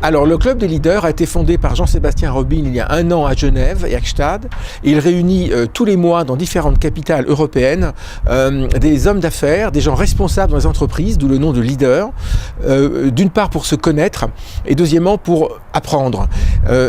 Alors, le Club des leaders a été fondé par Jean-Sébastien Robin il y a 1 an à Genève et à Gstaad. Et il réunit tous les mois dans différentes capitales européennes des hommes d'affaires, des gens responsables dans les entreprises, d'où le nom de leader. D'une part pour se connaître et deuxièmement pour apprendre.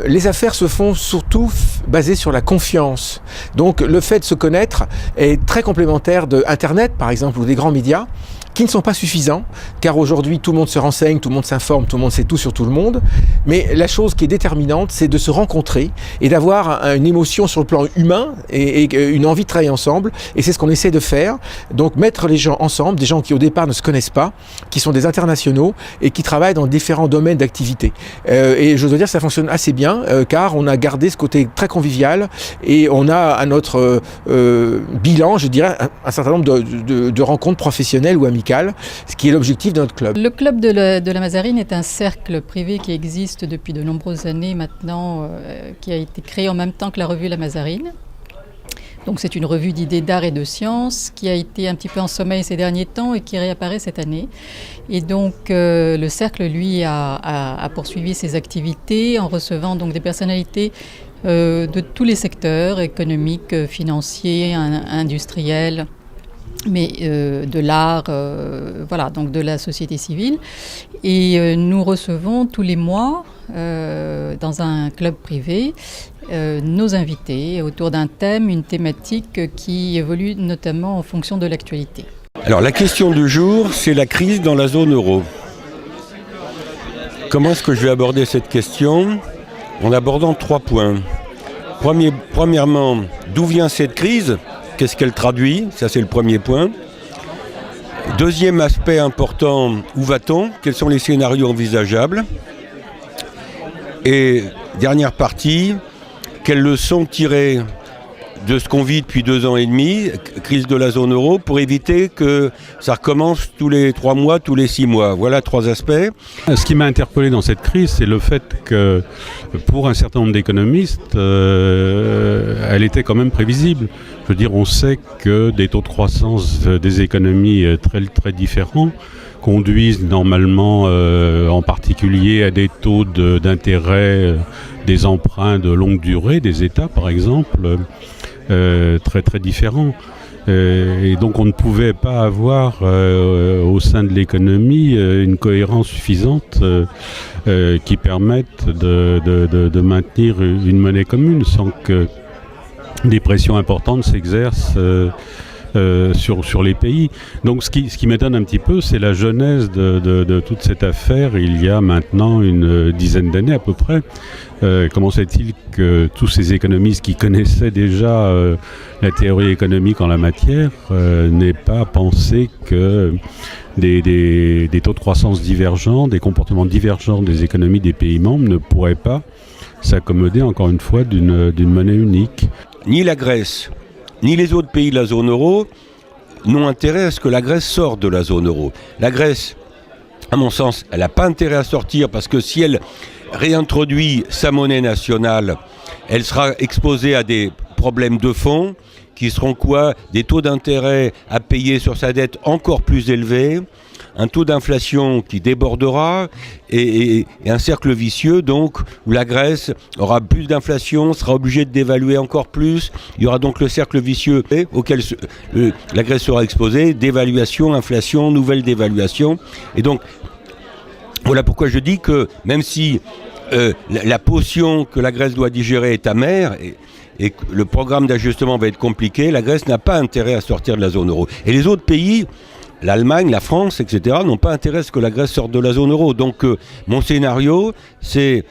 Les affaires se font surtout basées sur la confiance. Donc le fait de se connaître est très complémentaire de Internet par exemple ou des grands médias, qui ne sont pas suffisants, car aujourd'hui tout le monde se renseigne, tout le monde s'informe, tout le monde sait tout sur tout le monde. Mais la chose qui est déterminante, c'est de se rencontrer et d'avoir une émotion sur le plan humain et une envie de travailler ensemble. Et c'est ce qu'on essaie de faire. Donc mettre les gens ensemble, des gens qui au départ ne se connaissent pas, qui sont des internationaux et qui travaillent dans différents domaines d'activité. Et je dois dire que ça fonctionne assez bien, car on a gardé ce côté très convivial et on a à notre bilan, je dirais, un certain nombre de rencontres professionnelles ou amicales, ce qui est l'objectif de notre club. Le club de la Mazarine est un cercle privé qui existe depuis de nombreuses années maintenant, qui a été créé en même temps que la revue La Mazarine. Donc c'est une revue d'idées d'art et de sciences qui a été un petit peu en sommeil ces derniers temps et qui réapparaît cette année. Et donc le cercle, lui, a poursuivi ses activités en recevant donc des personnalités de tous les secteurs, économiques, financiers, industriels, mais de l'art, voilà, donc de la société civile. Et nous recevons tous les mois, dans un club privé, nos invités autour d'un thème, une thématique qui évolue notamment en fonction de l'actualité. Alors la question du jour, c'est la crise dans la zone euro. Comment est-ce que je vais aborder cette question ? En abordant 3 points. Premièrement, d'où vient cette crise ? Qu'est-ce qu'elle traduit ? Ça, c'est le premier point. Deuxième aspect important, où va-t-on ? Quels sont les scénarios envisageables ? Et dernière partie, quelles leçons tirer de ce qu'on vit depuis 2 ans et demi, crise de la zone euro, pour éviter que ça recommence tous les 3 mois, tous les 6 mois. Voilà 3 aspects. Ce qui m'a interpellé dans cette crise, c'est le fait que pour un certain nombre d'économistes, elle était quand même prévisible. Je veux dire, on sait que des taux de croissance des économies très, très différents conduisent normalement en particulier à des taux d'intérêt des emprunts de longue durée, des États par exemple, très très différents. Et donc on ne pouvait pas avoir au sein de l'économie une cohérence suffisante qui permette de maintenir une monnaie commune sans que des pressions importantes s'exercent sur les pays. Donc ce qui m'étonne un petit peu, c'est la genèse de toute cette affaire il y a maintenant une dizaine d'années à peu près. Comment se fait-il que tous ces économistes qui connaissaient déjà la théorie économique en la matière n'aient pas pensé que des taux de croissance divergents, des comportements divergents des économies des pays membres ne pourraient pas s'accommoder encore une fois d'une monnaie unique. Ni la Grèce, ni les autres pays de la zone euro n'ont intérêt à ce que la Grèce sorte de la zone euro. La Grèce, à mon sens, elle n'a pas intérêt à sortir parce que si elle réintroduit sa monnaie nationale, elle sera exposée à des problèmes de fond qui seront quoi ? Des taux d'intérêt à payer sur sa dette encore plus élevés, un taux d'inflation qui débordera et un cercle vicieux donc où la Grèce aura plus d'inflation, sera obligée de dévaluer encore plus. Il y aura donc le cercle vicieux auquel la Grèce sera exposée, dévaluation, inflation, nouvelle dévaluation. Et donc voilà pourquoi je dis que même si la potion que la Grèce doit digérer est amère et que le programme d'ajustement va être compliqué, la Grèce n'a pas intérêt à sortir de la zone euro. Et les autres pays, l'Allemagne, la France, etc., n'ont pas intérêt à ce que la Grèce sorte de la zone euro. Donc mon scénario, c'est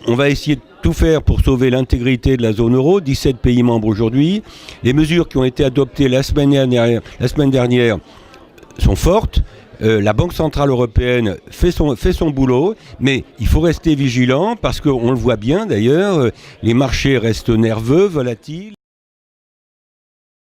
on va essayer de tout faire pour sauver l'intégrité de la zone euro, 17 pays membres aujourd'hui. Les mesures qui ont été adoptées la semaine dernière sont fortes. La Banque Centrale Européenne fait son boulot, mais il faut rester vigilant parce qu'on le voit bien d'ailleurs, les marchés restent nerveux, volatiles.